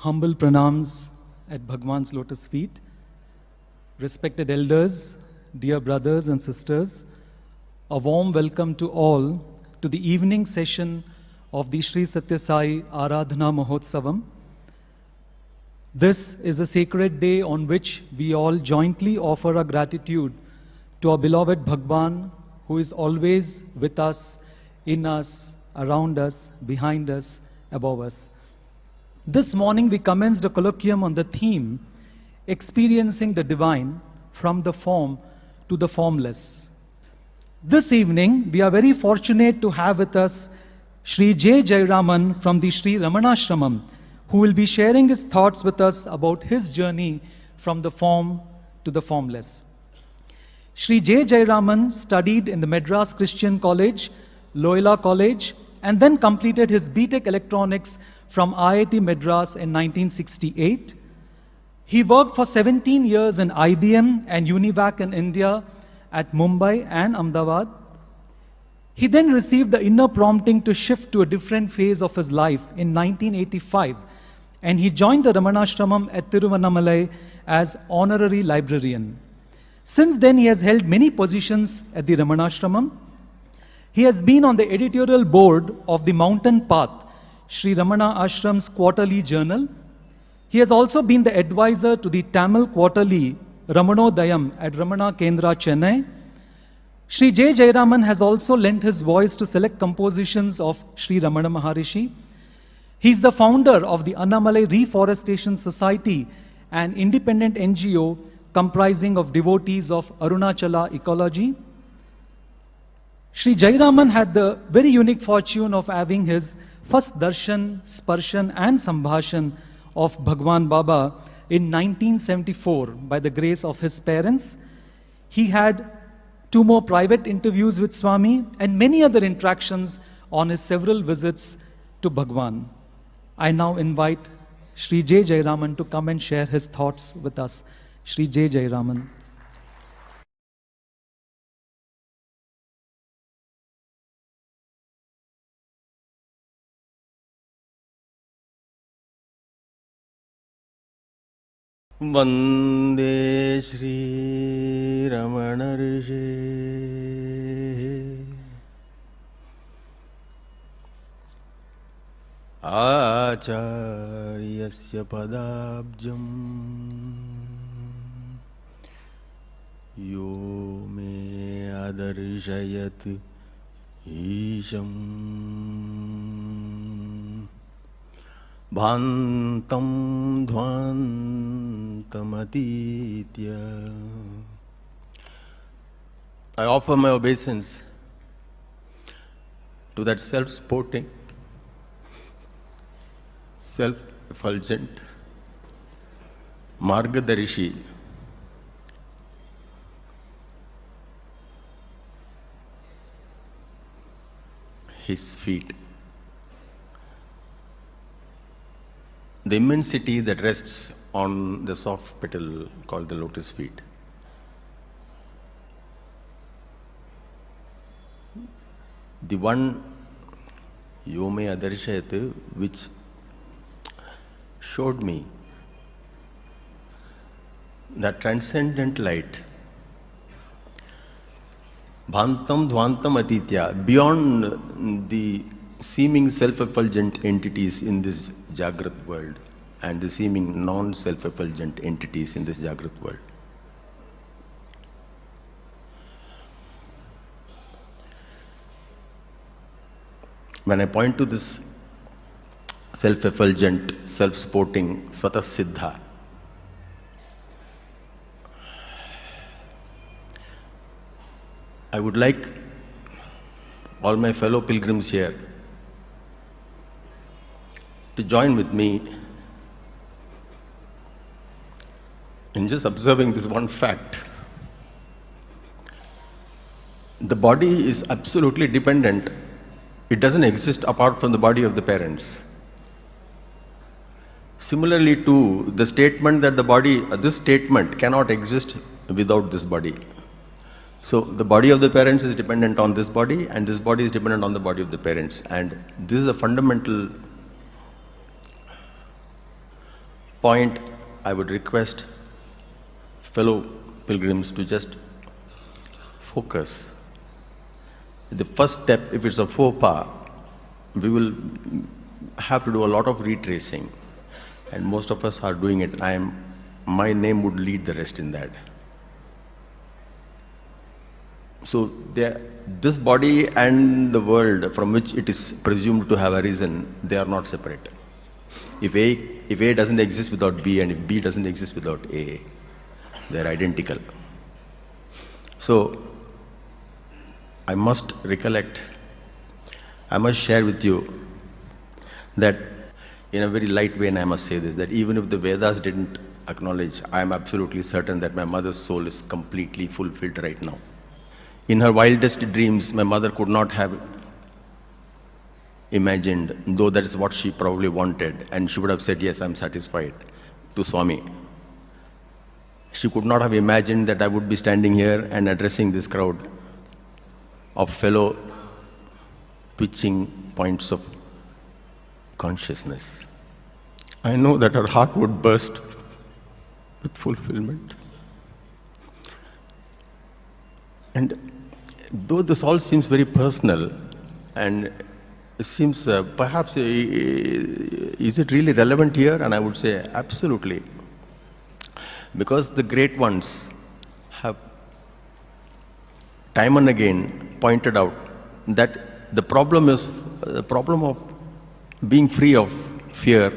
Humble pranams at Bhagwan's lotus feet. Respected elders, dear brothers and sisters, a warm welcome to all to the evening session of the Sri Satya Sai Aradhana Mahotsavam. This is a sacred day on which we all jointly offer our gratitude to our beloved Bhagwan, who is always with us, in us, around us, behind us, above us. This morning we commenced a colloquium on the theme, Experiencing the Divine from the Form to the Formless. This evening we are very fortunate to have with us Sri J. Jairaman from the Sri Ramanashramam, who will be sharing his thoughts with us about his journey from the form to the formless. Sri J. Jairaman studied in the Madras Christian College, Loyola College, and then completed his B.Tech Electronics from IIT Madras in 1968. He worked for 17 years in IBM and Univac in India at Mumbai and Ahmedabad. He then received the inner prompting to shift to a different phase of his life in 1985, and he joined the Ramanashramam at Tiruvannamalai as honorary librarian. Since then, he has held many positions at the Ramanashramam. He has been on the editorial board of the Mountain Path, Sri Ramana Ashram's quarterly journal. He has also been the advisor to the Tamil quarterly Ramanodayam at Ramana Kendra, Chennai. Sri J. Jairaman has also lent his voice to select compositions of Sri Ramana Maharishi. He is the founder of the Annamalai Reforestation Society, an independent NGO comprising of devotees of Arunachala ecology. Sri Jairaman had the very unique fortune of having his first darshan, sparshan and sambhashan of Bhagwan Baba in 1974 by the grace of his parents. He had 2 more private interviews with Swami and many other interactions on his several visits to Bhagwan. I now invite Sri J. Jairaman to come and share his thoughts with us. Sri J. Jairaman. Vande Shri Ramana Rishi Acharyasya Padabjam Yo Me Adarshayat Isham Bhantam Dhvantamatitya. I offer my obeisance to that self-sporting, self-effulgent Margadarishi, his feet. The immensity that rests on the soft petal called the lotus feet. The one Yome Adarshayat which showed me that transcendent light, Bhantam Dhvantam Atitya, beyond the seeming self-effulgent entities in this Jagrat world and the seeming non-self-effulgent entities in this Jagrat world. When I point to this self-effulgent, self-sporting Swata Siddha, I would like all my fellow pilgrims here to join with me in just observing this one fact. The body is absolutely dependent. It doesn't exist apart from the body of the parents. Similarly to the statement that the body, this statement cannot exist without this body. So the body of the parents is dependent on this body, and this body is dependent on the body of the parents. And this is a fundamental point, I would request fellow pilgrims to just focus. The first step, if it's a faux pas, we will have to do a lot of retracing, and most of us are doing it. My name would lead the rest in that. So this body and the world from which it is presumed to have arisen, they are not separate. If A doesn't exist without B, and if B doesn't exist without A, they are identical. So I must recollect, I must share with you that in a very light way, and I must say this, that even if the Vedas didn't acknowledge, I am absolutely certain that my mother's soul is completely fulfilled right now. In her wildest dreams, my mother could not have imagined, though that is what she probably wanted, and she would have said, yes, I'm satisfied, to Swami. She could not have imagined that I would be standing here and addressing this crowd of fellow twitching points of consciousness. I know that her heart would burst with fulfillment. And though this all seems very personal, and it seems perhaps, is it really relevant here? And I would say absolutely. Because the great ones have time and again pointed out that the problem of being free of fear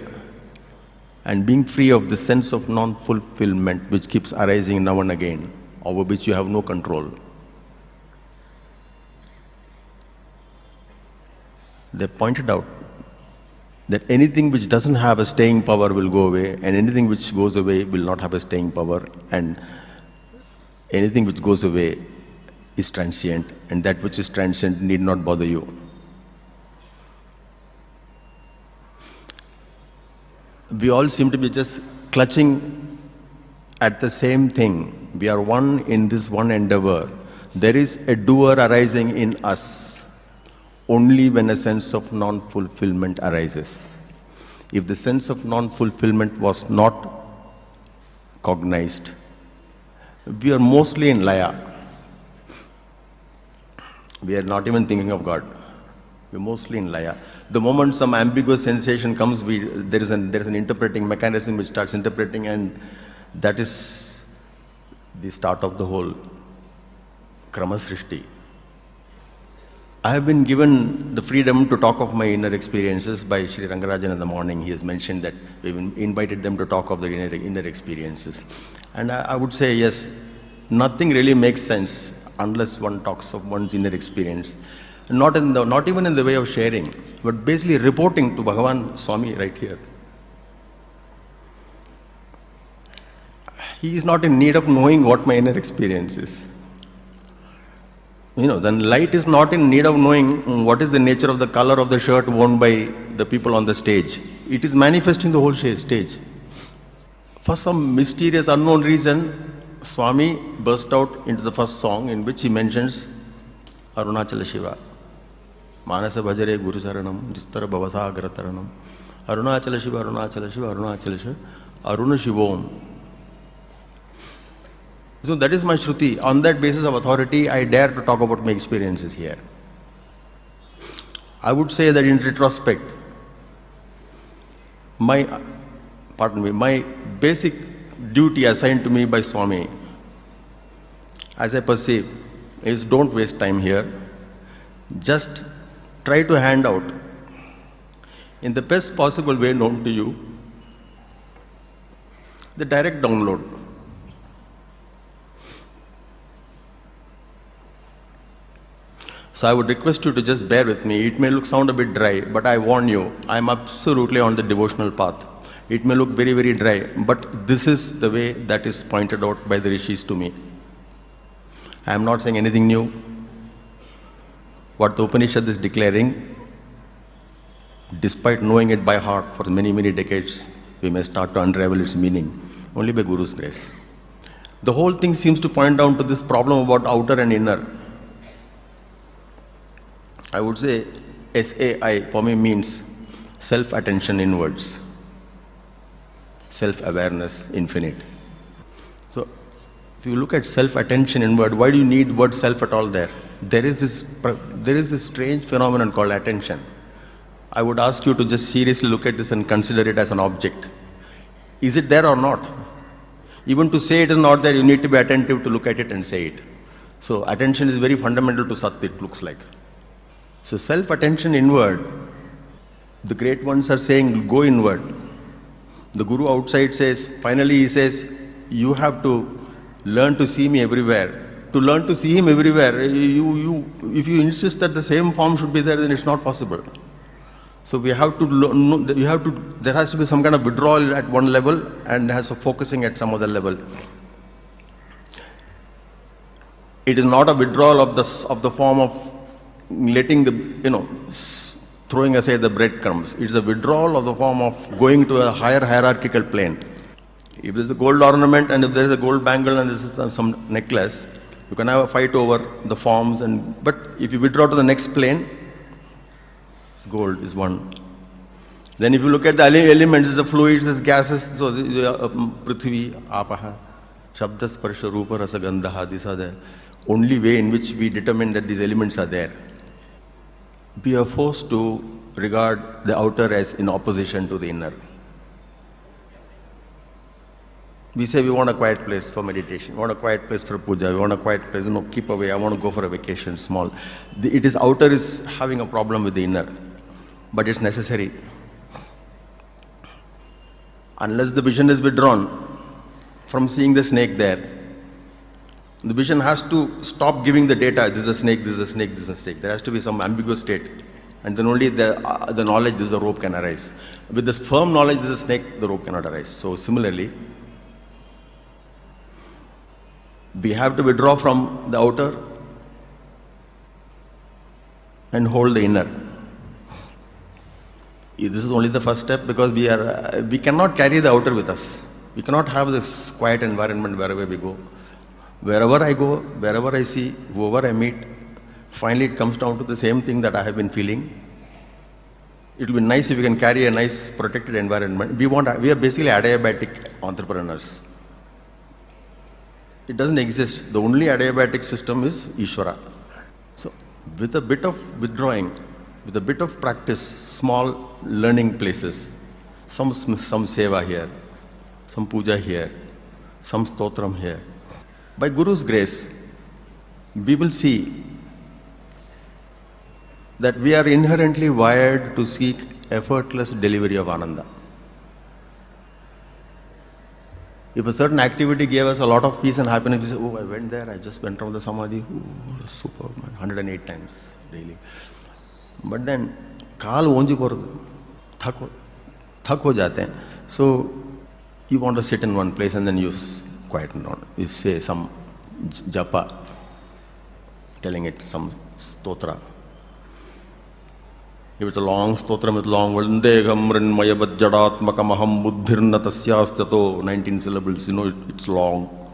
and being free of the sense of non-fulfillment which keeps arising now and again, over which you have no control. They pointed out that anything which doesn't have a staying power will go away, and anything which goes away will not have a staying power, and anything which goes away is transient, and that which is transient need not bother you. We all seem to be just clutching at the same thing. We are one in this one endeavor. There is a doer arising in us only when a sense of non-fulfillment arises. If the sense of non-fulfillment was not cognized, we are mostly in Laya. We are not even thinking of God. We are mostly in Laya. The moment some ambiguous sensation comes, there is an interpreting mechanism which starts interpreting, and that is the start of the whole Krama Srishti. I have been given the freedom to talk of my inner experiences by Sri Rangarajan in the morning. He has mentioned that we've invited them to talk of their inner experiences. And I would say, yes, nothing really makes sense unless one talks of one's inner experience. Not even in the way of sharing, but basically reporting to Bhagavan Swami right here. He is not in need of knowing what my inner experience is. Then light is not in need of knowing what is the nature of the color of the shirt worn by the people on the stage. It is manifesting the whole stage. For some mysterious unknown reason, Swami burst out into the first song in which he mentions Arunachala Shiva. Manasa Bhajare Guru Saranam, Distara Bhavasagra Taranam. Arunachala Shiva, Arunachala Shiva, Arunachala Shiva, Aruna Shivom. So that is my Shruti. On that basis of authority, I dare to talk about my experiences here. I would say that in retrospect, my basic duty assigned to me by Swami, as I perceive, is don't waste time here. Just try to hand out, in the best possible way known to you, the direct download. So I would request you to just bear with me. It may sound a bit dry, but I warn you, I am absolutely on the devotional path. It may look very, very dry, but this is the way that is pointed out by the rishis to me. I am not saying anything new. What the Upanishad is declaring, despite knowing it by heart for many, many decades, we may start to unravel its meaning only by Guru's grace. The whole thing seems to point down to this problem about outer and inner. I would say SAI for me means self-attention inwards. self-awareness, infinite. So, if you look at self-attention inward, why do you need word self at all there? There is this strange phenomenon called attention. I would ask you to just seriously look at this and consider it as an object. Is it there or not? Even to say it is not there, you need to be attentive to look at it and say it. So attention is very fundamental to Sat, it looks like. So self-attention inward, the great ones are saying, go inward. The Guru outside says, finally he says, you have to learn to see me everywhere. To learn to see him everywhere, if you insist that the same form should be there, then it's not possible. So we have to, there has to be some kind of withdrawal at one level and has a focusing at some other level. It is not a withdrawal of the form of letting throwing aside the breadcrumbs. It's a withdrawal of the form of going to a higher hierarchical plane. If there's a gold ornament and if there is a gold bangle and this is some necklace, you can have a fight over the forms. But if you withdraw to the next plane, gold is one. Then if you look at the elements, the fluids, the gases, so Prithvi, Apaha, Shabda, Sparsha, Rupa, Rasa, Gandha, these are the only way in which we determine that these elements are there. We are forced to regard the outer as in opposition to the inner. We say we want a quiet place for meditation, we want a quiet place for puja, we want a quiet place, keep away, I want to go for a vacation, small. Outer is having a problem with the inner, but it's necessary. Unless the vision is withdrawn from seeing the snake there, the vision has to stop giving the data, this is a snake, this is a snake, this is a snake. There has to be some ambiguous state. And then only the knowledge, this is a rope, can arise. With this firm knowledge, this is a snake, the rope cannot arise. So similarly, we have to withdraw from the outer and hold the inner. This is only the first step because we cannot carry the outer with us. We cannot have this quiet environment wherever we go. Wherever I go, wherever I see, whoever I meet, finally it comes down to the same thing that I have been feeling. It will be nice if we can carry a nice protected environment. We are basically adiabatic entrepreneurs. It doesn't exist. The only adiabatic system is Ishvara. So with a bit of withdrawing, with a bit of practice, small learning places, some seva here, some puja here, some stotram here. By Guru's grace, we will see that we are inherently wired to seek effortless delivery of Ananda. If a certain activity gave us a lot of peace and happiness, we say, oh, I went there, I just went around the Samadhi, oh, super, man, 108 times daily. But then, kaal onji porudu, thak ho jate hain. So, you want to sit in one place and then you quieten down. You say some japa, telling it some stotra. If it's a long stotram with long word, Ndegam Rinmayabad Jadatmakamaham Buddhirna Tasyastato, 19 syllables, it's long.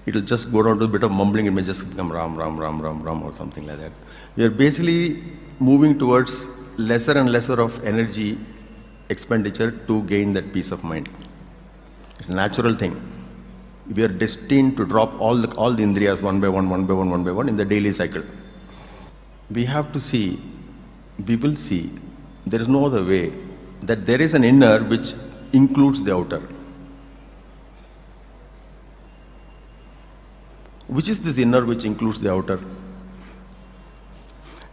It'll just go down to a bit of mumbling, it may just become Ram, Ram, Ram, Ram, Ram or something like that. We are basically moving towards lesser and lesser of energy expenditure to gain that peace of mind. It's a natural thing. We are destined to drop all the indriyas one by one in the daily cycle. We have to see, we will see, there is no other way, that there is an inner which includes the outer. Which is this inner which includes the outer?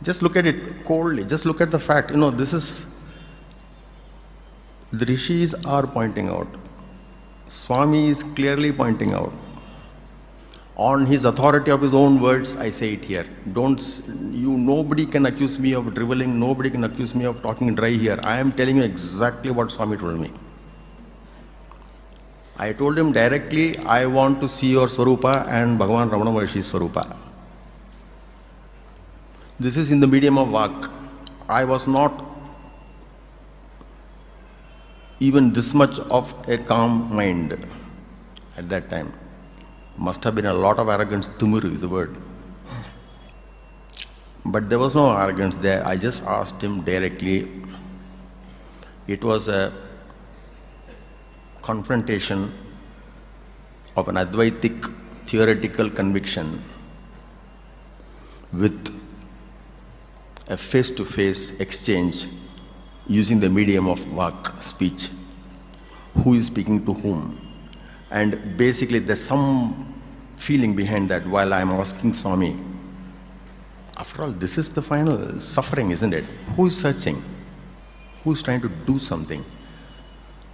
Just look at it coldly, just look at the fact, this is, the rishis are pointing out, Swami is clearly pointing out. On his authority of his own words, I say it here. Nobody can accuse me of driveling, nobody can accuse me of talking dry here. I am telling you exactly what Swami told me. I told him directly, I want to see your Swarupa and Bhagavan Ramana Maharshi's Swarupa. This is in the medium of Vak. I was not even this much of a calm mind at that time. Must have been a lot of arrogance, tumuru is the word. But there was no arrogance there. I just asked him directly. It was a confrontation of an Advaitic theoretical conviction with a face-to-face exchange using the medium of vak, speech. Who is speaking to whom? And basically there's some feeling behind that while I'm asking Swami, after all, this is the final suffering, isn't it? Who is searching? Who is trying to do something?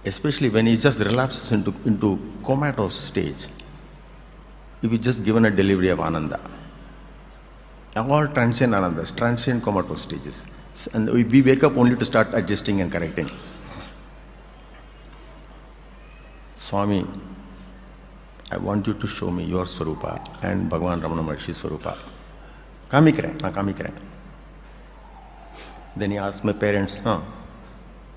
Especially when he just relapses into comatose stage. If he just given a delivery of Ananda. All transient Anandas, transient comatose stages. And we wake up only to start adjusting and correcting. Swami, I want you to show me your Swarupa and Bhagavan Ramana Maharshi's Swarupa. Kamikre. Then he asked my parents,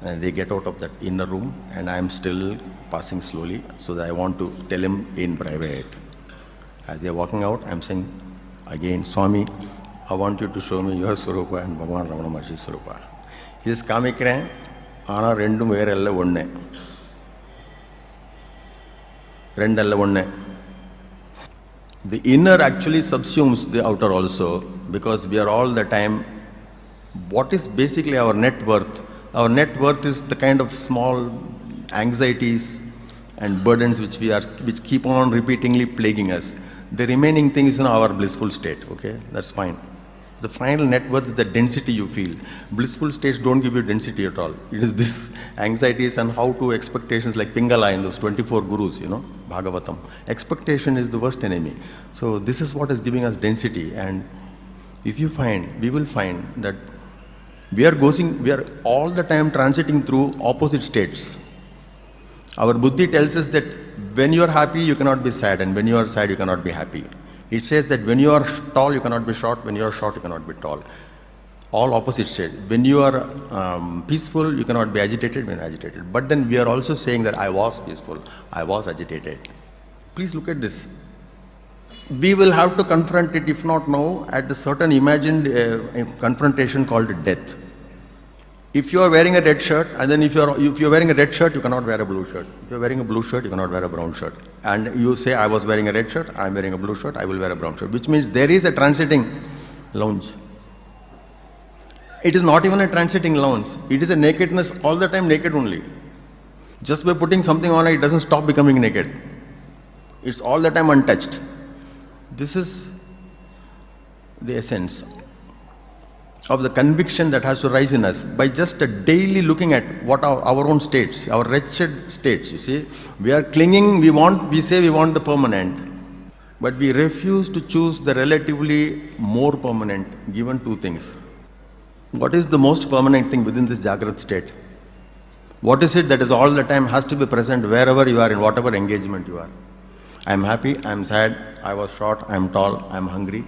and they get out of that inner room, and I am still passing slowly, so that I want to tell him in private. As they are walking out, I am saying again, Swami, I want you to show me your Swarupa and Bhagavan Ramana Maharshi's Swarupa. He says, Kamikre, Ana rendum verella onne. Rendalla onne. The inner actually subsumes the outer also, because we are all the time, what is basically our net worth? Our net worth is the kind of small anxieties and burdens which keep on repeatedly plaguing us. The remaining thing is in our blissful state, okay? That's fine. The final net worth is the density you feel. Blissful states don't give you density at all. It is this anxieties and how to expectations like Pingala in those 24 gurus, Bhagavatam. Expectation is the worst enemy. So this is what is giving us density. And if you find, we will find that we are all the time transiting through opposite states. Our buddhi tells us that when you are happy, you cannot be sad, and when you are sad, you cannot be happy. It says that when you are tall, you cannot be short, when you are short, you cannot be tall. All opposite states. When you are peaceful, you cannot be agitated when agitated. But then we are also saying that I was peaceful, I was agitated. Please look at this. We will have to confront it, if not now, at the certain imagined confrontation called death. If you are wearing a red shirt, and then if you are wearing a red shirt, you cannot wear a blue shirt. If you are wearing a blue shirt, you cannot wear a brown shirt. And you say, I was wearing a red shirt, I am wearing a blue shirt, I will wear a brown shirt. Which means there is a transiting lounge. It is not even a transiting lounge. It is a nakedness, all the time naked only. Just by putting something on it doesn't stop becoming naked. It's all the time untouched. This is the essence of the conviction that has to rise in us by just daily looking at what are our own states, our wretched states. You see, we are clinging, we say we want the permanent, but we refuse to choose the relatively more permanent, given two things. What is the most permanent thing within this Jagrat state? What is it that is all the time has to be present wherever you are, in whatever engagement you are? I am happy, I am sad, I was short, I am tall, I am hungry,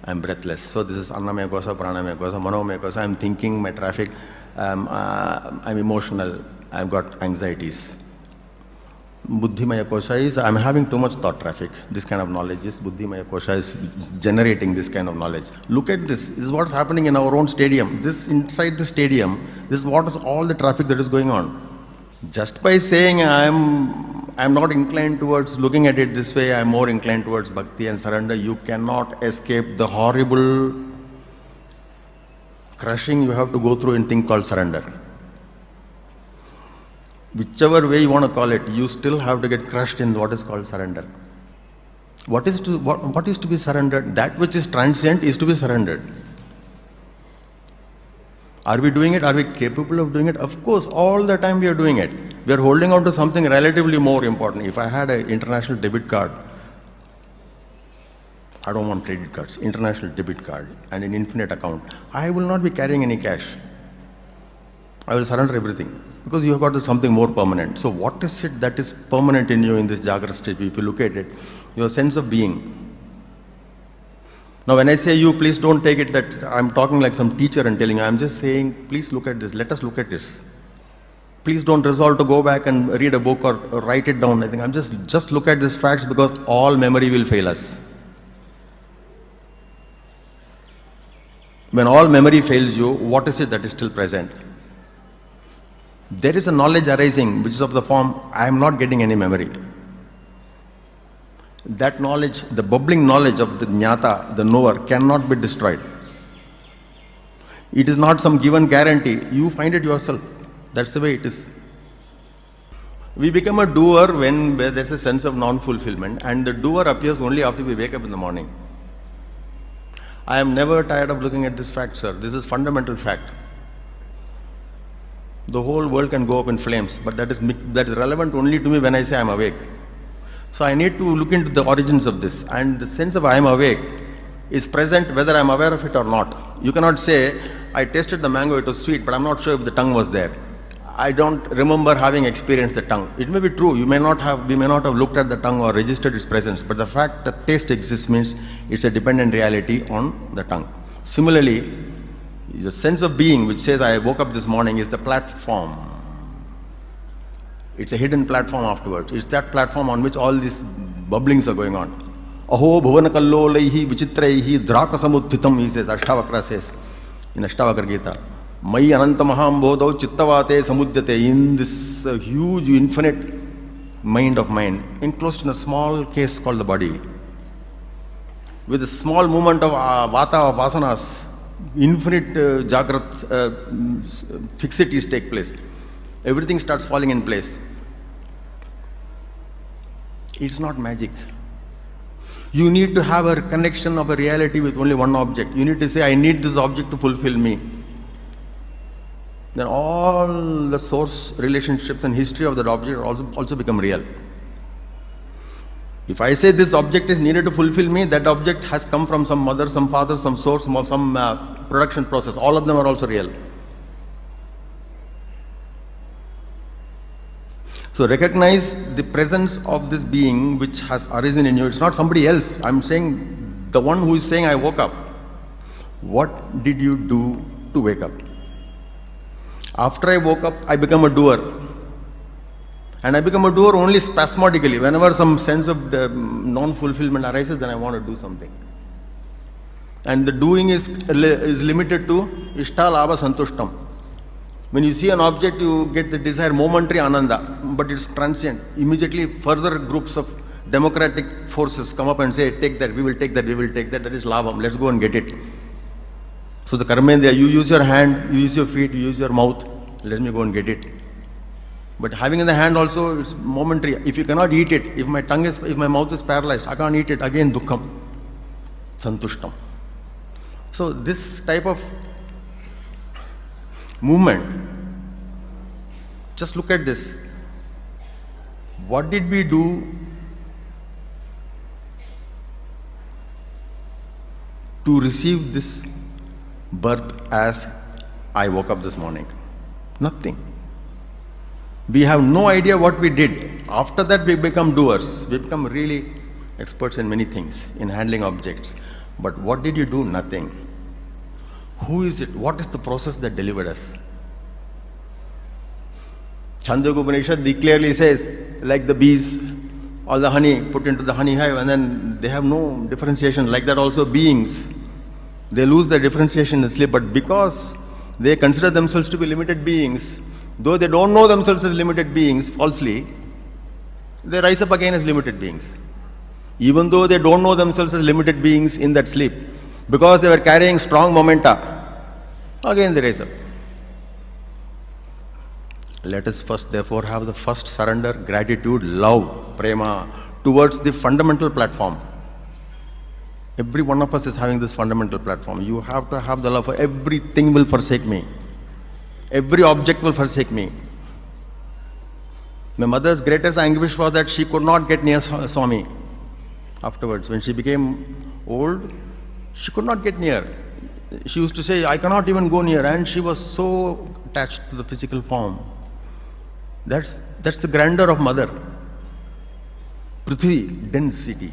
I am breathless. So this is Annamaya Kosa, Pranamaya Kosa, Manomaya Kosa. I am thinking, my traffic, I am emotional, I have got anxieties. Buddhimaya Kosha is, I am having too much thought traffic. This kind of knowledge is, Buddhimaya Kosha is generating this kind of knowledge. Look at this. This is what's happening in our own stadium. This inside the stadium, this is what is all the traffic that is going on. Just by saying I am not inclined towards looking at it this way, I am more inclined towards bhakti and surrender, you cannot escape the horrible crushing you have to go through in thing called surrender. Whichever way you want to call it, you still have to get crushed in what is called surrender. What is to be surrendered? That which is transient is to be surrendered. Are we doing it? Are we capable of doing it? Of course, all the time we are doing it. We are holding on to something relatively more important. If I had an international debit card, I don't want credit cards, international debit card and an infinite account, I will not be carrying any cash. I will surrender everything because you have got something more permanent. So what is it that is permanent in you in this Jagrata state? If you look at it, your sense of being. Now when I say you, please don't take it that I'm talking like some teacher and telling you. I'm just saying, please look at this. Let us look at this. Please don't resolve to go back and read a book or write it down. I think I'm just look at these facts because all memory will fail us. When all memory fails you, what is it that is still present? There is a knowledge arising which is of the form, I am not getting any memory. That knowledge, the bubbling knowledge of the jnata, the knower, cannot be destroyed. It is not some given guarantee. You find it yourself. That's the way it is. We become a doer when there's a sense of non-fulfillment, and the doer appears only after we wake up in the morning. I am never tired of looking at this fact, sir. This is fundamental fact. The whole world can go up in flames, but that is relevant only to me when I say I am awake. So I need to look into the origins of this, and the sense of I am awake is present whether I am aware of it or not. You cannot say, I tasted the mango, it was sweet, but I am not sure if the tongue was there. I don't remember having experienced the tongue. It may be true, we may not have looked at the tongue or registered its presence, but the fact that taste exists means it's a dependent reality on the tongue. Similarly, the sense of being which says I woke up this morning is the platform. It's a hidden platform afterwards. It's that platform on which all these bubblings are going on. Aho bhuvanakallolaihi vichitraihi dhrakasamuthitam, he says, Ashtavakra says in Ashtavakra Gita. Mai ananta mahambodau chittavate samudyate, in this huge infinite mind of mine, enclosed in a small case called the body. With a small movement of vata of vasanas, infinite jagrat fixities take place. Everything starts falling in place. It's not magic. You need to have a connection of a reality with only one object. You need to say, I need this object to fulfill me. Then all the source relationships and history of that object also become real. If I say this object is needed to fulfill me, that object has come from some mother, some father, some source, some production process. All of them are also real. So recognize the presence of this being which has arisen in you. It's not somebody else. I'm saying the one who is saying I woke up. What did you do to wake up? After I woke up, I become a doer. And I become a doer only spasmodically. Whenever some sense of non-fulfillment arises, then I want to do something. And the doing is limited to ishta lava santushtam. When you see an object, you get the desired momentary ananda, but it's transient. Immediately further groups of democratic forces come up and say, take that, we will take that, we will take that, that is labham, let's go and get it. So the karmendriya, you use your hand, you use your feet, you use your mouth, let me go and get it. But having in the hand also, it's momentary. If you cannot eat it, if my mouth is paralyzed, I can't eat it, again dukkham, santushtam. So this type of movement, just look at this. What did we do to receive this birth as I woke up this morning? Nothing. We have no idea what we did. After that we become doers. We become really experts in many things, in handling objects. But what did you do? Nothing. Who is it? What is the process that delivered us? Chandogya Upanishad clearly says, like the bees, all the honey put into the honey hive, and then they have no differentiation. Like that also beings, they lose their differentiation in sleep, but because they consider themselves to be limited beings, though they don't know themselves as limited beings falsely, they rise up again as limited beings. Even though they don't know themselves as limited beings in that sleep, because they were carrying strong momenta, again they rise up. Let us first therefore have the first surrender, gratitude, love, prema, towards the fundamental platform. Every one of us is having this fundamental platform. You have to have the love for everything will forsake me. Every object will forsake me. My mother's greatest anguish was that she could not get near Swami. Afterwards, when she became old, she could not get near. She used to say, I cannot even go near, and she was so attached to the physical form. That's the grandeur of mother. Prithvi, density.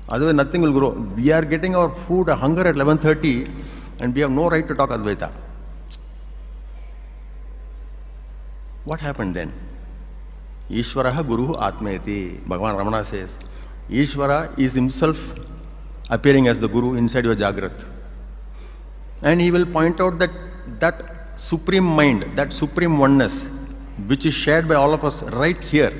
Otherwise nothing will grow. We are getting our food, hunger at 11:30, and we have no right to talk Advaita. What happened then? Ishvaraha Guruhu Atmeti. Bhagavan Ramana says, Ishvara is himself appearing as the Guru inside your Jagrat. And he will point out that supreme mind, that supreme oneness, which is shared by all of us right here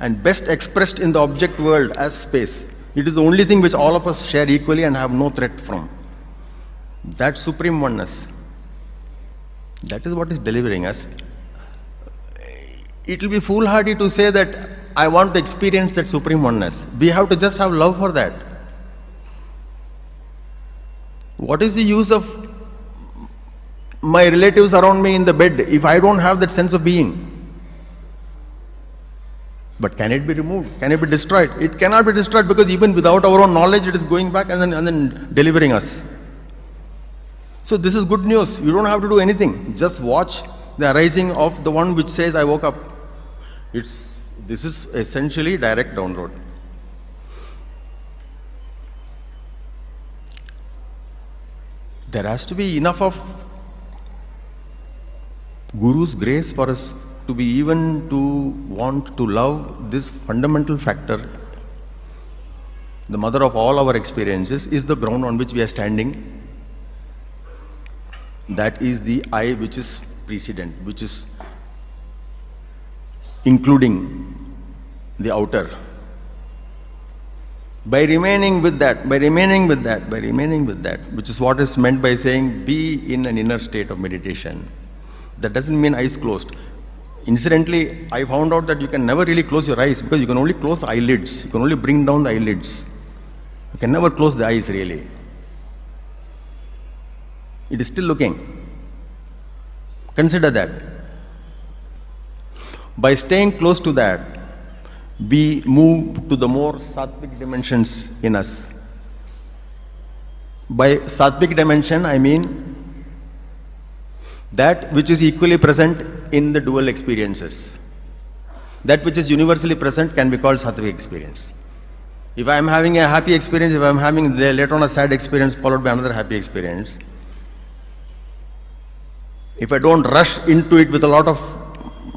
and best expressed in the object world as space. It is the only thing which all of us share equally and have no threat from. That supreme oneness, that is what is delivering us. It will be foolhardy to say that I want to experience that supreme oneness. We have to just have love for that. What is the use of my relatives around me in the bed if I don't have that sense of being? But can it be removed? Can it be destroyed? It cannot be destroyed, because even without our own knowledge, it is going back and then delivering us. So this is good news. You don't have to do anything. Just watch the arising of the one which says, I woke up. This is essentially direct download. There has to be enough of Guru's grace for us to be even to want to love this fundamental factor. The mother of all our experiences is the ground on which we are standing. That is the I which is precedent, which is including the outer. By remaining with that, which is what is meant by saying be in an inner state of meditation. That doesn't mean eyes closed. Incidentally, I found out that you can never really close your eyes, because you can only close the eyelids. You can only bring down the eyelids. You can never close the eyes really. It is still looking. Consider that. By staying close to that, we move to the more sattvic dimensions in us. By sattvic dimension, I mean that which is equally present in the dual experiences. That which is universally present can be called sattvic experience. If I am having a happy experience, if I am having later on a sad experience followed by another happy experience, if I don't rush into it with a lot of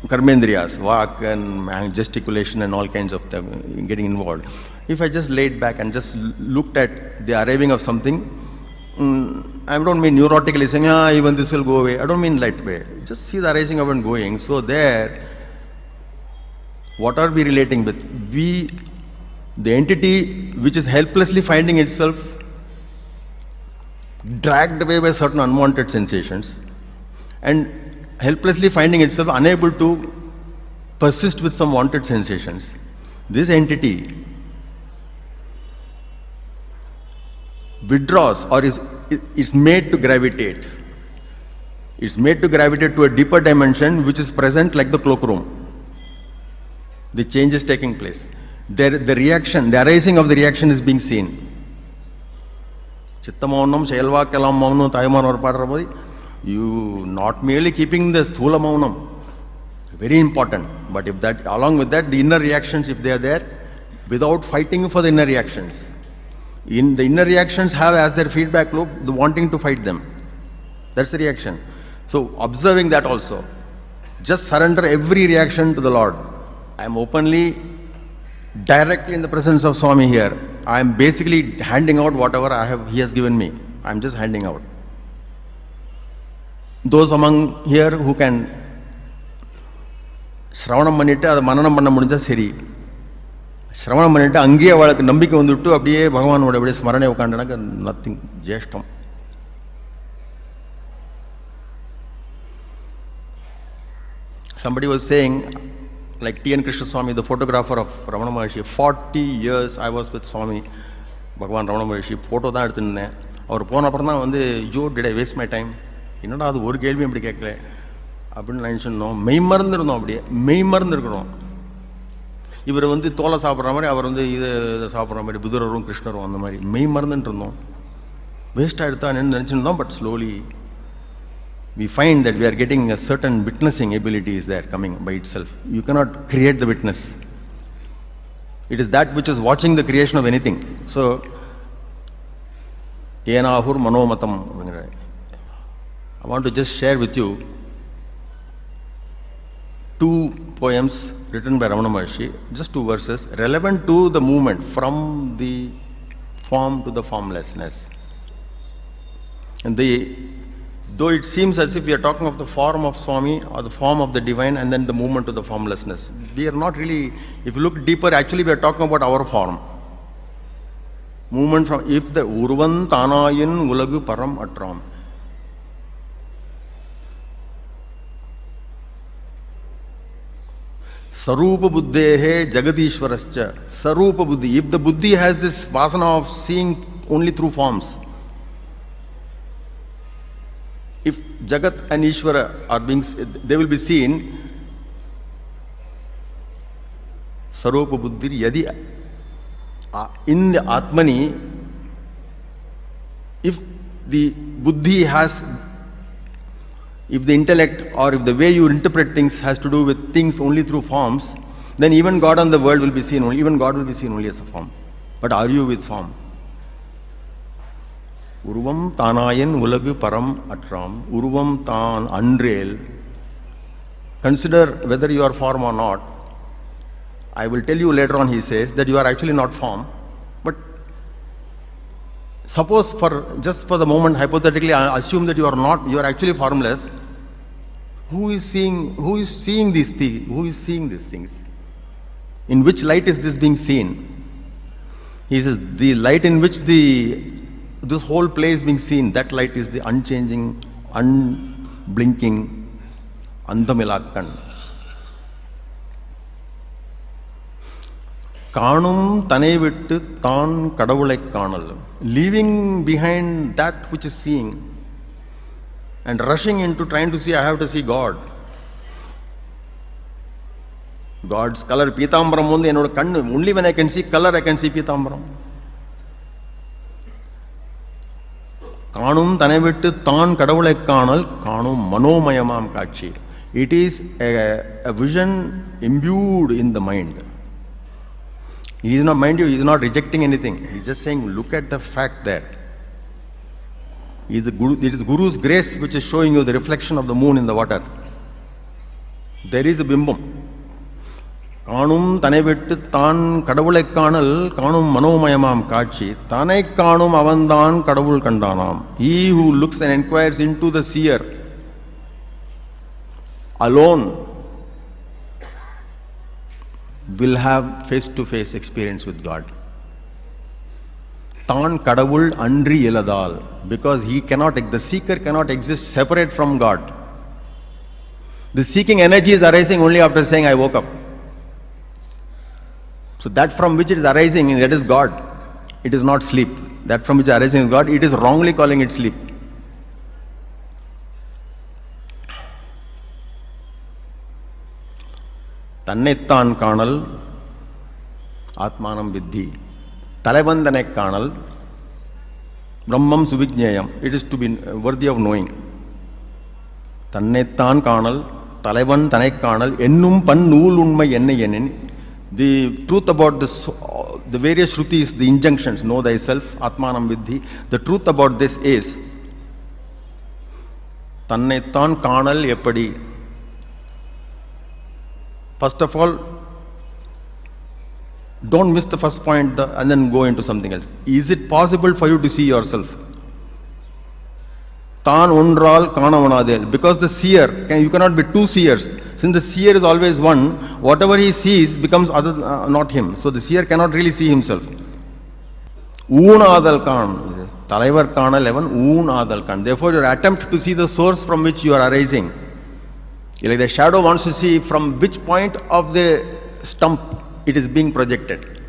karmendriyas, walk and gesticulation and all kinds of them getting involved, if I just laid back and just looked at the arriving of something, I don't mean neurotically saying, even this will go away. I don't mean that way. Just see the arising of and going. So there, what are we relating with? The entity which is helplessly finding itself dragged away by certain unwanted sensations and helplessly finding itself unable to persist with some wanted sensations. This entity withdraws or is made to gravitate. It's made to gravitate to a deeper dimension which is present like the cloakroom. The change is taking place. The reaction, the arising of the reaction is being seen. Chittamaunam, Shailva, Kalam Maunam, Tayamar or Padarabadi. You not merely keeping the sthula maunam, very important, but if that, along with that, the inner reactions, if they are there, without fighting for the inner reactions. The inner reactions have as their feedback loop the wanting to fight them. That's the reaction. So observing that also, just surrender every reaction to the Lord. I am openly, directly in the presence of Swami here. I am basically handing out whatever He has given me. I am just handing out. Those among here who can Shravanam பண்ணிட்டு அதை மனனம் பண்ண முடிஞ்சா சரி. Shravanam பண்ணிட்டு அங்கேயே அவளுக்கு நம்பிக்கை வந்துட்டு அப்படியே பகவானோட அப்படியே ஸ்மரணை உட்காந்துனாக்க nothing ஜேஷ்டம். Somebody was saying, like T.N. Krishna Swami, the photographer of Ramana Maharshi, 40 years I was with Swami, Bhagavan Ramana Maharshi, photo தான் எடுத்துருந்தேன். அவர் போன அப்புறம் தான் வந்து, did I waste my time? என்னடா அது ஒரு கேள்வி அப்படி கேட்கல அப்படின்னு நினச்சிருந்தோம். மெய்மறந்துருந்தோம். அப்படியே மெய்மறந்துருக்கிறோம். இவர் வந்து தோலை சாப்பிட்ற மாதிரி, அவர் வந்து இதை சாப்பிட்ற மாதிரி, புதரும் கிருஷ்ணரும் அந்த மாதிரி மெய்மறந்துட்டு இருந்தோம். வேஸ்ட்டாக எடுத்தான்னு நினச்சிருந்தோம். But slowly we find that we are getting a certain witnessing ability is there coming by itself. You cannot create the witness. It is that which is watching the creation of anything. So, Yenahur Manomatam. I want to just share with you 2 poems written by Ramana Maharshi, just 2 verses, relevant to the movement from the form to the formlessness. And Though it seems as if we are talking of the form of Swami or the form of the divine and then the movement to the formlessness. We are not really, if you look deeper, actually we are talking about our form. Movement from, if the Urvan Tanayin Ulagu Param Atram. Sarupa Buddhehe Jagadishwarascha. Sarupa Buddhi. If the Buddhi has this vasana of seeing only through forms, if Jagat and Ishvara are being, they will be seen. Sarupa Buddhi Yadi in the Atmani, if the Buddhi has, if the intellect or if the way you interpret things has to do with things only through forms, then even God and the world will be seen only, even God will be seen only as a form. But are you with form? Urvam Tanayan Ulagu Param Atram, Urvam Tan Unreal. Consider whether you are form or not. I will tell you later on, he says, that you are actually not form. But suppose just for the moment, hypothetically, I assume that you are not, you are actually formless. Who is seeing these things? Who is seeing these things? In which light is this being seen? He says, the light in which this whole play is being seen, that light is the unchanging, unblinking Andamilakkan. Kanum Tane Vittu Tan Kadavulai Kanal. Leaving behind that which is seeing and rushing into trying to see, I have to see God. God's color, Pitambaram, only when I can see color, I can see Pitambaram. Kanum Tane Vittu Tan Kadavulai Kanal, Kanum Manomayamam Kachi. It is a vision imbued in the mind. He is not, mind you, he is not rejecting anything. He is just saying, look at the fact there. It is Guru's grace which is showing you the reflection of the moon in the water. There is a bimbam. Kanum Tanevittu Tan Kadavulai Kanal, Kanum Manomayamam Kachi, Tanai Kanum Avandan Kadavul Kandanam. He who looks and inquires into the seer alone will have face-to-face experience with God. Tan Kadavul Andri Yeladal, because the seeker cannot exist separate from God. The seeking energy is arising only after saying, I woke up. So that from which it is arising, that is God. It is not sleep. That from which arising is God, it is wrongly calling it sleep. Tannettan Kanal, Atmanam Vidhi. Talabandane Kanal, Brahmam Suvijnayam. It is to be worthy of knowing. Tannettan Kanal, Talaban Tanek Kanal, Ennum Pan Nool Unmai Enne Yenin. The truth about this, the various Shrutis, the injunctions, know thyself, Atmanam Vidhi. The truth about this is Tannettan Kanal Eppadi. First of all, don't miss the first point and then go into something else. Is it possible for you to see yourself? Tan undral kanavanadel. Because the seer, you cannot be two seers. Since the seer is always one, whatever he sees becomes not him. So the seer cannot really see himself. Oon adal kan. Talaivar kana 11, oon adal kan. Therefore, your attempt to see the source from which you are arising, like the shadow wants to see from which point of the stump it is being projected.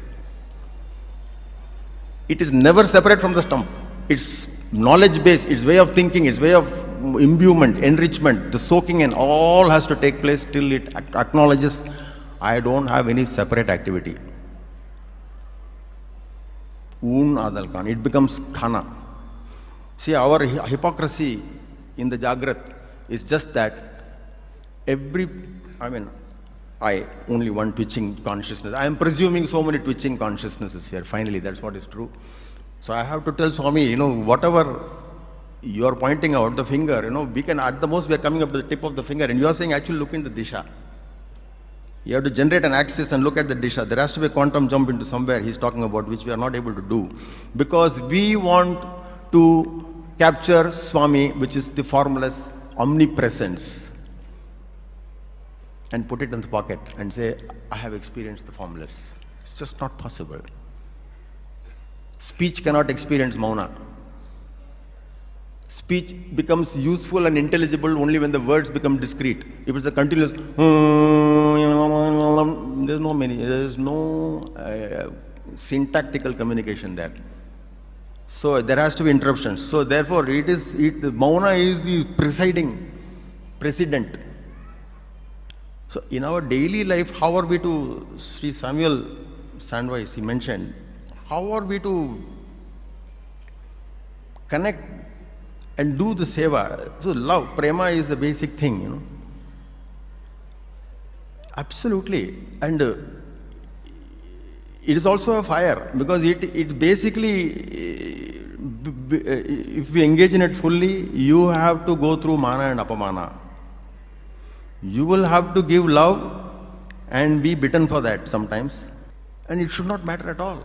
It is never separate from the stump. Its knowledge base, its way of thinking, its way of imbuement, enrichment, the soaking in, all has to take place till it acknowledges, I don't have any separate activity. Un Adal Khan. It becomes Khana. See, our hypocrisy in the Jagrat is just that I only one twitching consciousness. I am presuming so many twitching consciousnesses here. Finally, that's what is true. So I have to tell Swami, whatever you are pointing out, the finger, we can, at the most, we are coming up to the tip of the finger, and you are saying, actually look in the Disha. You have to generate an axis and look at the Disha. There has to be a quantum jump into somewhere he's talking about, which we are not able to do. Because we want to capture Swami, which is the formless omnipresence, and put it in the pocket and say, I have experienced the formless. It's just not possible. Speech cannot experience mauna. Speech becomes useful and intelligible only when the words become discrete. If it's a continuous, there's no syntactical communication there. So there has to be interruptions. So therefore, mauna is the precedent. So in our daily life, how are we to, Sri Samuel Sandweiss, he mentioned, how are we to connect and do the seva? So love, prema is the basic thing, you know. Absolutely. And it is also a fire, because it basically, if we engage in it fully, you have to go through mana and apamana. You will have to give love and be bitten for that sometimes. And it should not matter at all.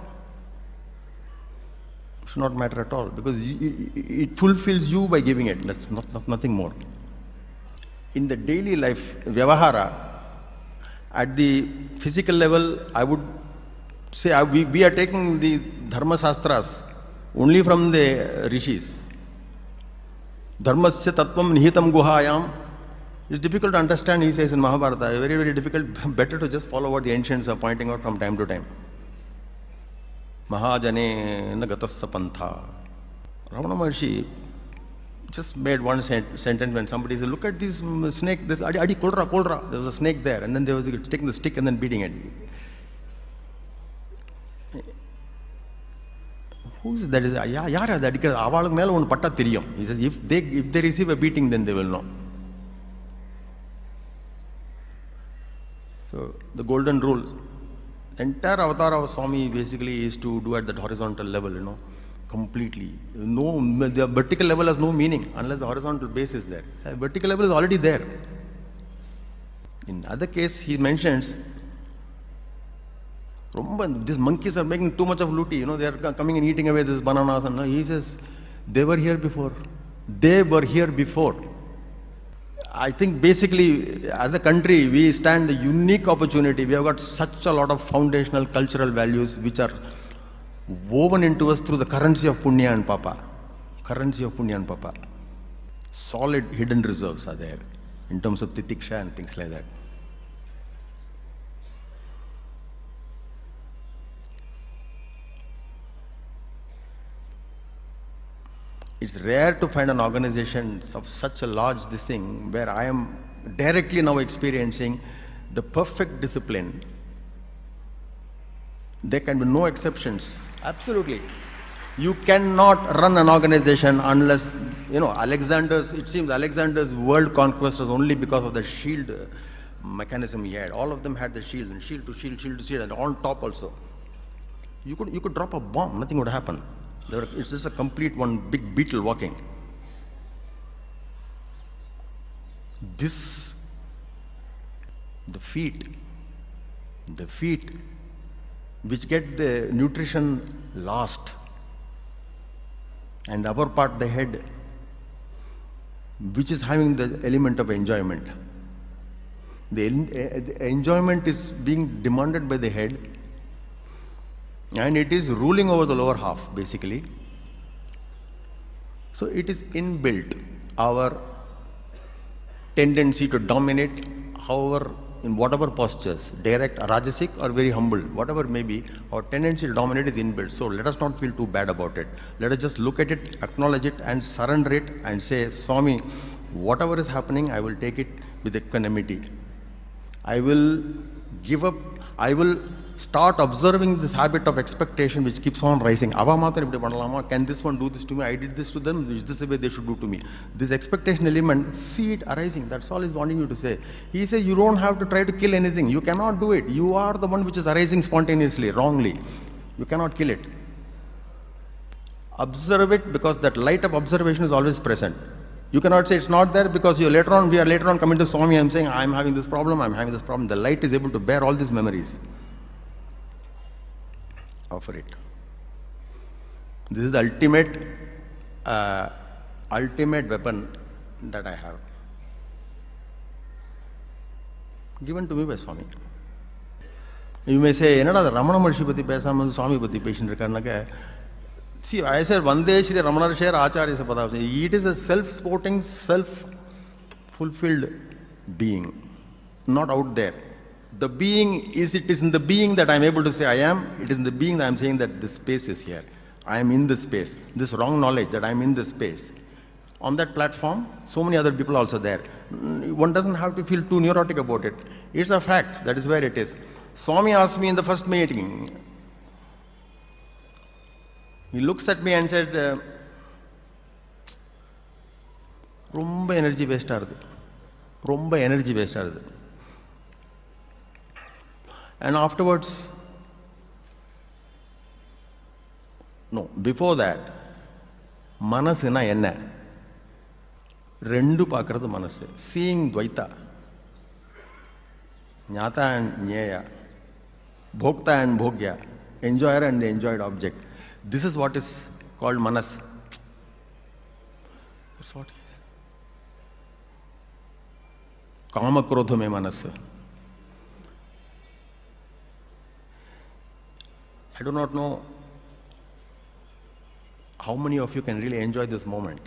It should not matter at all, because it fulfills you by giving it. That's nothing more. In the daily life, vyavahara, at the physical level, I would say we are taking the dharma shastras only from the rishis. Dharmasya tattvam nihitam guhayam. It's difficult to understand, he says in Mahabharata, very, very difficult. Better to just follow what the ancients are pointing out from time to time. Mahajane na gatasya pantha. Ramana Maharshi just made one sentence when somebody said, look at this snake, this adi kolra. There was a snake there, and then there was taking the stick and then beating it. Who is that? Yara that? He says, if they receive a beating, then they will know. So the golden rule, the entire avatar of Swami basically is to do at that horizontal level, you know, completely. No, the vertical level has no meaning unless the horizontal base is there. The vertical level is already there. In other case, he mentions, these monkeys are making too much of luti, you know, they are coming and eating away these bananas. And he says, they were here before. They were here before. I think basically, as a country, we stand a unique opportunity. We have got such a lot of foundational cultural values which are woven into us through the currency of Punya and Papa. Currency of Punya and Papa. Solid hidden reserves are there in terms of titiksha and things like that. It's rare to find an organization of such a large this thing where I am directly now experiencing the perfect discipline. There can be no exceptions. Absolutely. You cannot run an organization unless, you know, it seems Alexander's world conquest was only because of the shield mechanism he had. All of them had the shield, and shield to shield, and on top also. You could drop a bomb, nothing would happen. It's just a complete one big beetle walking. The feet which get the nutrition last, and the upper part, the head, which is having the element of enjoyment. The enjoyment is being demanded by the head, and it is ruling over the lower half, basically. So it is inbuilt, our tendency to dominate, however, in whatever postures, direct, rajasic, or very humble, whatever may be, our tendency to dominate is inbuilt. So let us not feel too bad about it. Let us just look at it, acknowledge it, and surrender it, and say, Swami, whatever is happening, I will take it with equanimity. I will give up, I will start observing this habit of expectation which keeps on rising. Can this one do this to me? I did this to them. Is this the way they should do to me? This expectation element, see it arising. That's all he's wanting you to say. He says you don't have to try to kill anything. You cannot do it. You are the one which is arising spontaneously, wrongly. You cannot kill it. Observe it, because that light of observation is always present. You cannot say it's not there because we are later on coming to Swami, I'm saying I'm having this problem. The light is able to bear all these memories. Offer it. This is the ultimate ultimate weapon that I have, given to me by Swami. You may say, என்னடா ரமண மகர்ஷி பற்றி பேசாமல் சுவாமி பற்றி பேசிட்டு இருக்காருனாக்க, see, I said, Vande Shri Ramanarshaya Acharya Sapada. It is a self-sporting, self-fulfilled being, not out there. The being is, it is in the being that I am able to say I am. It is in the being that I am saying that this space is here. I am in this space. This wrong knowledge that I am in this space. On that platform, so many other people also there. One doesn't have to feel too neurotic about it. It's a fact. That is where it is. Swami asked me in the first meeting, he looks at me and said, ரொம்ப energy waste ஆகுது, ரொம்ப energy waste ஆகுது. And afterwards, no, before that, மனசுனா என்ன? ரெண்டு பார்க்கறது மனசு. Seeing Dvaita, Jnata and Jnaya, Bhokta and Bhogya, enjoyer and the enjoyed object. This is what is called manas. That's what it is. Kama krodha mein manas. I do not know how many of you can really enjoy this moment,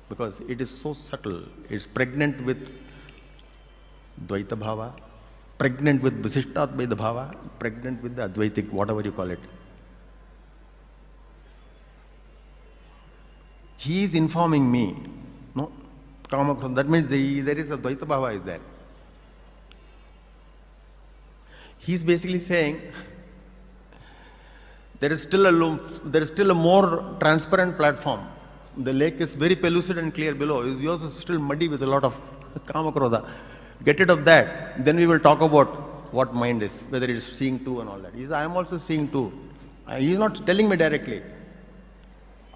because it is so subtle. It's pregnant with Dvaita Bhava, pregnant with Visishtatvaita Bhava, pregnant with the Advaitic, whatever you call it. He is informing me, no, Kama Krodha, that means there is a Dvaita Bhava is there. He is basically saying, there is still a more transparent platform. The lake is very pellucid and clear below. Yours is still muddy with a lot of Kama Krodha. Get rid of that, then we will talk about what mind is, whether it is seeing too and all that. He says, I am also seeing too. He is not telling me directly.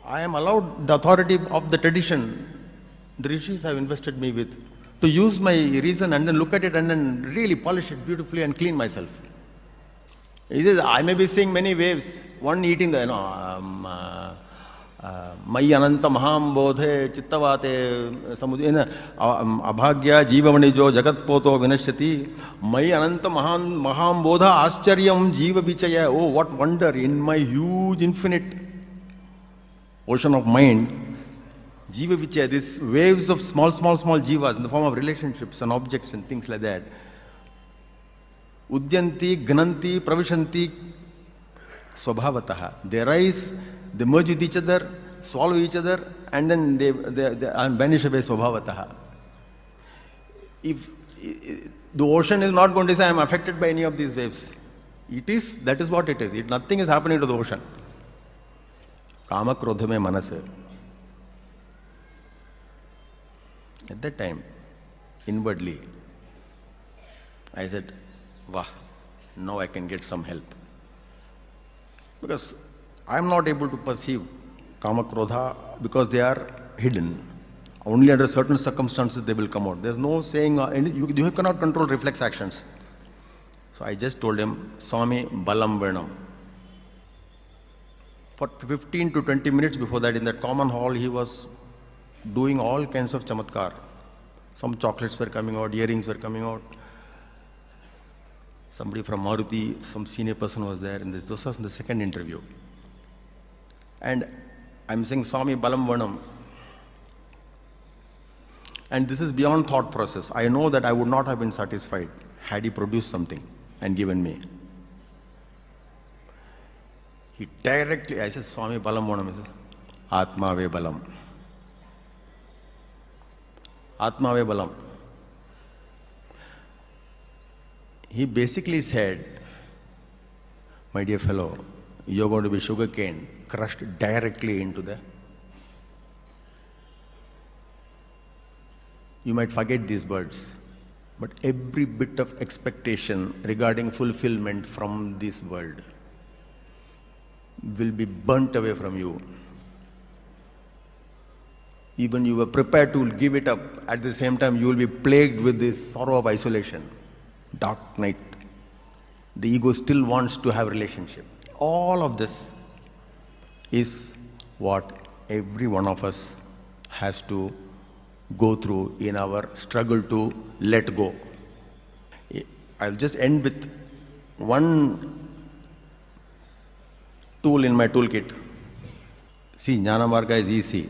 I am allowed the authority of the tradition the rishis have invested me with to use my reason and then look at it and then really polish it beautifully and clean myself. He says, I may be seeing many waves, one eating the, Mai Ananta Maham Bodhe Chittavate Samudina Abhagya Jivamani Jo Jagat Poto Vinashyati Mai Ananta Maham Bodha Ascharyam Jiva Vichaya. Oh, what wonder in my huge infinite ocean of mind, Jiva Vichaya, these waves of small jivas in the form of relationships and objects and things like that. Udyanti, Gnanti, Pravishanti, Swabhavataha. They rise, they merge with each other, swallow each other, and then they vanish away Swabhavataha. If the ocean is not going to say, I am affected by any of these waves. It is, that is what it is. Nothing is happening to the ocean. Kama krodha mein manas hai. At that time, inwardly, I said, Wah, now I can get some help. Because I am not able to perceive Kama Krodha because they are hidden. Only under certain circumstances they will come out. There is no saying, you cannot control reflex actions. So I just told him, Swami Balam Venam. For 15 to 20 minutes before that, in that common hall, he was doing all kinds of chamatkar. Some chocolates were coming out, earrings were coming out. Somebody from Maruti, some senior person was there. This was in the second interview. And I'm saying, Swami Balam Vanam. And this is beyond thought process. I know that I would not have been satisfied had he produced something and given me. He directly, I said, Swami Balam Vanam. He said, Atma ve Balam. Atma ve Balam. He basically said, my dear fellow, you're going to be sugar cane crushed directly into the... You might forget these words, but every bit of expectation regarding fulfillment from this world will be burnt away from you. Even you were prepared to give it up, at the same time you will be plagued with this sorrow of isolation. Dark night. The ego still wants to have relationship. All of this is what every one of us has to go through in our struggle to let go. I'll just end with one tool in my toolkit. See, Jnana Marga is easy.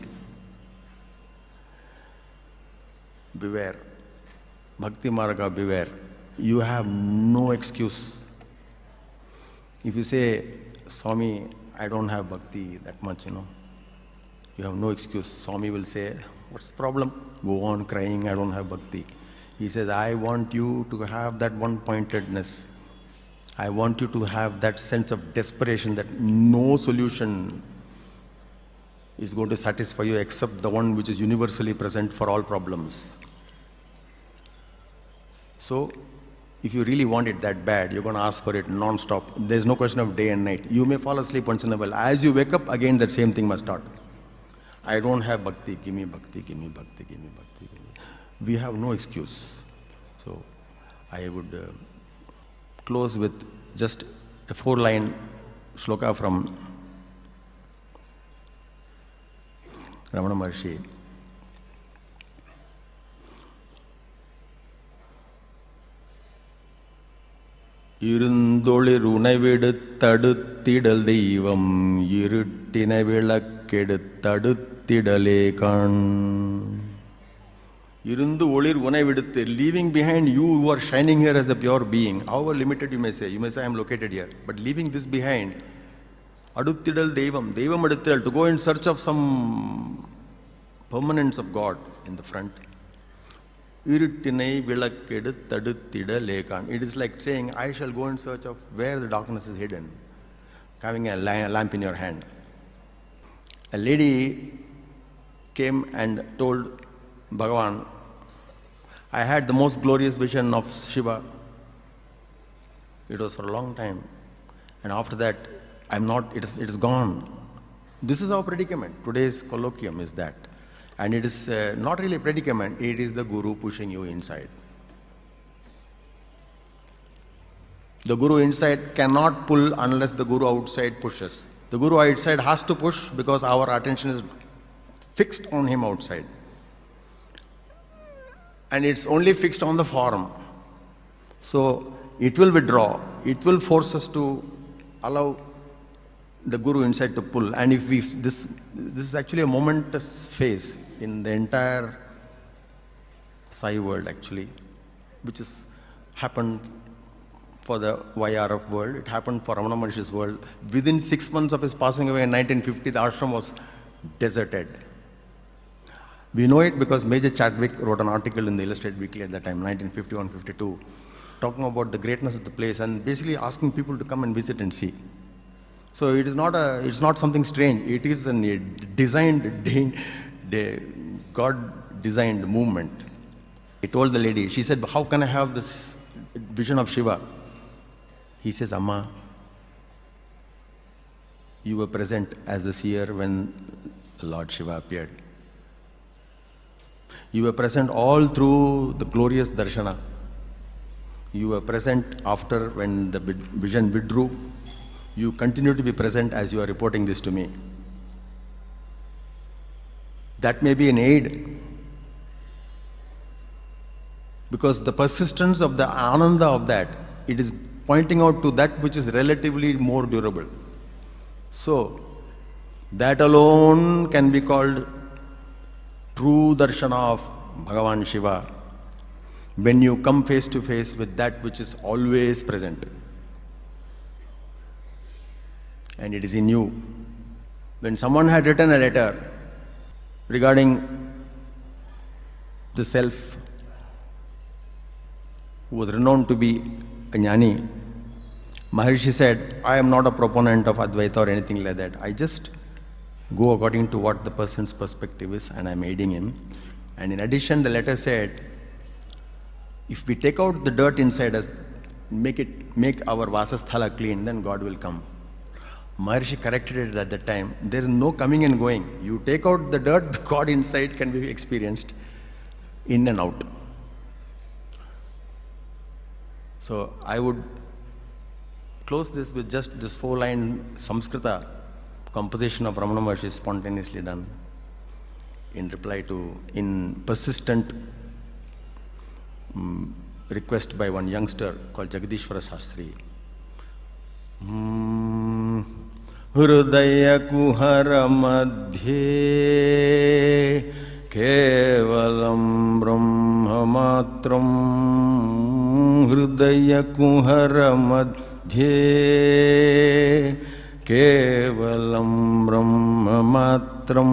Beware. Bhakti Marga, beware. You have no excuse. If you say, Swami, I don't have bhakti that much, you have no excuse. Swami will say, what's the problem? Go on crying, I don't have bhakti. He says, I want you to have that one-pointedness. I want you to have that sense of desperation that no solution is going to satisfy you except the one which is universally present for all problems. So, if you really want it that bad, you're going to ask for it non-stop. There's no question of day and night. You may fall asleep once in a while. As you wake up, again that same thing must start. I don't have bhakti, give me bhakti, give me bhakti, give me bhakti. We have no excuse. So, I would close with just a 4-line shloka from Ramana Maharshi. இருந்தொளிர் உணவெடுத்தடுத்திடல் தெய்வம் இருட்டின விளக்கெடுத்தடுத்திடலே காண். Irundu olir unaviduthu, leaving behind you who are shining here as a pure being, however limited you may say I am located here, but leaving this behind, aduttidal devam, devam aduttidal, to go in search of some permanence of God in the front. Iruttinai vilakkeduttaduttida lekan. It is like saying, I shall go in search of where the darkness is hidden, having a lamp in your hand. A lady came and told Bhagavan, I had the most glorious vision of Shiva. It was for a long time. And after that, it is gone. This is our predicament. Today's colloquium is that. And it is not really a predicament, it is the Guru pushing you inside. The Guru inside cannot pull unless the Guru outside pushes. The Guru outside has to push because our attention is fixed on him outside. And it's only fixed on the form. So it will withdraw. It will force us to allow the Guru inside to pull. And if this is actually a momentous phase in the entire Sai world actually, which has happened for the YRF world. It happened for Ramana Maharshi's world. Within 6 months of his passing away in 1950, the ashram was deserted. We know it because Major Chadwick wrote an article in the Illustrated Weekly at that time, 1951-52, talking about the greatness of the place and basically asking people to come and visit and see. So it is it's not something strange. It is a God-designed movement. He told the lady, she said, how can I have this vision of Shiva? He says, Amma, you were present as the seer when Lord Shiva appeared. You were present all through the glorious darshana. You were present after when the vision withdrew. You continue to be present as you are reporting this to me. That may be an aid, because the persistence of the ananda of that, it is pointing out to that which is relatively more durable. So, that alone can be called true darshana of Bhagavan Shiva, when you come face to face with that which is always present. And it is in you. When someone had written a letter regarding the self, who was renowned to be a jnani, Maharshi said, I am not a proponent of Advaita or anything like that. I just go according to what the person's perspective is and I am aiding him. And in addition, the letter said, if we take out the dirt inside us, make our vasasthala clean, then God will come. Maharshi corrected it at that time. There is no coming and going. You take out the dirt, God inside can be experienced in and out. So I would close this with just this 4-line Samskrita composition of Ramana Maharshi, spontaneously done. in reply to, in persistent request by one youngster called Jagadishwara Shastri. Hridaya kuhara madhye kevalam brahmamatram. Hridaya kuhara madhye kevalam brahmamatram.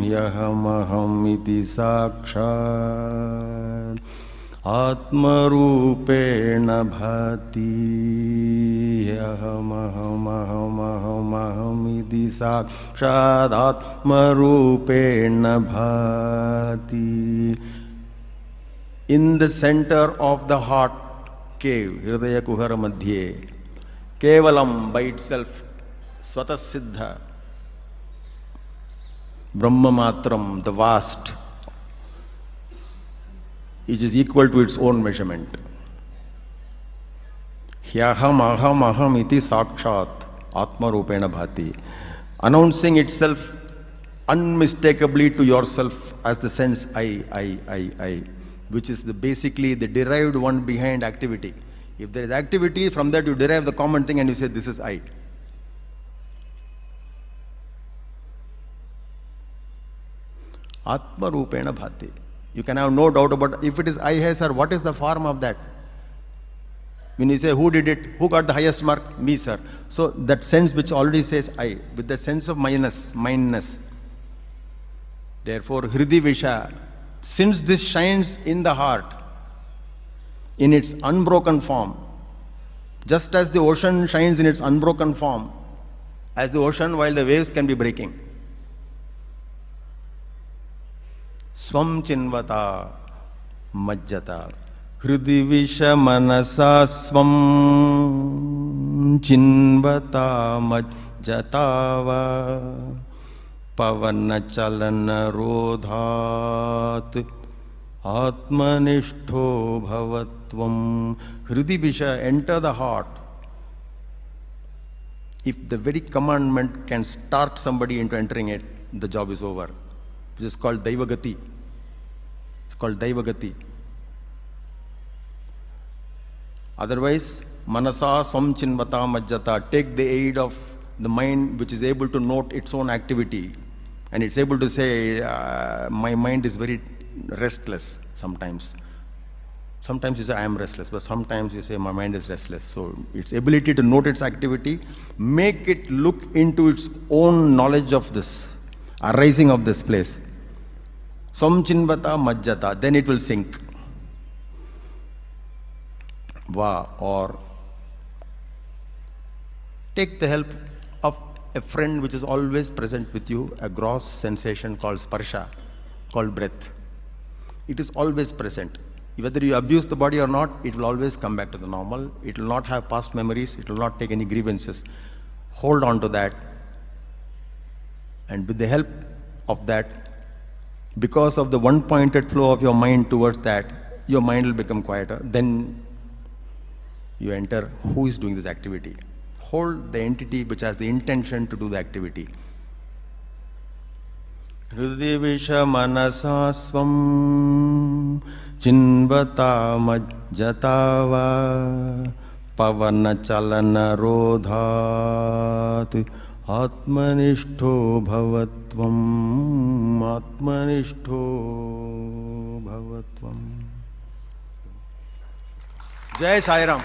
Yahamaham iti sakshat Atmarupena bhati. Aham iti sakshat Atmarupena bhati. In the center of the heart cave, Hridaya Kuhara Madhye, Kevalam by itself, Svatasiddha, Brahmamatram, the vast, which is equal to its own measurement. Aham iti sakshat Atma Rupena Bhati. Announcing itself unmistakably to yourself as the sense I, which is basically the derived one behind activity. If there is activity, from that you derive the common thing and you say, this is I. Atma Rupena Bhati. You can have no doubt about if it is I, hey sir, what is the form of that? When you say, who did it? Who got the highest mark? Me, sir. So that sense which already says I, with the sense of mindness. Therefore, Hridi Visha, since this shines in the heart, in its unbroken form, just as the ocean shines in its unbroken form, as the ocean while the waves can be breaking. Swam chinvata majjata. Hridi visha manasa swam chinvata majjatava. Pavana chalana rodhat atmanishto bhavatvam. Hridi visha, enter the heart. If the very commandment can start somebody into entering it, the job is over. Which is called Daivagati. It's called Daivagati. Otherwise, Manasa Swam Chinvata Majjata, take the aid of the mind which is able to note its own activity. And it's able to say, my mind is very restless sometimes. Sometimes you say, I am restless, but sometimes you say, my mind is restless. So its ability to note its activity, make it look into its own knowledge of this, arising of this place. Samchinvata majjata, then it will sink. Va, or take the help of a friend which is always present with you, a gross sensation called sparsha, called breath. It is always present. Whether you abuse the body or not, it will always come back to the normal. It will not have past memories. It will not take any grievances. Hold on to that. And with the help of that, because of the one-pointed flow of your mind towards that, your mind will become quieter. Then you enter who is doing this activity. Hold the entity which has the intention to do the activity. Hridi visha manasa swam chinvata majjatava pavana chalana rodhat atmanishto bhavatvam. Atmanishto bhavatvam. Jai Sai Ram.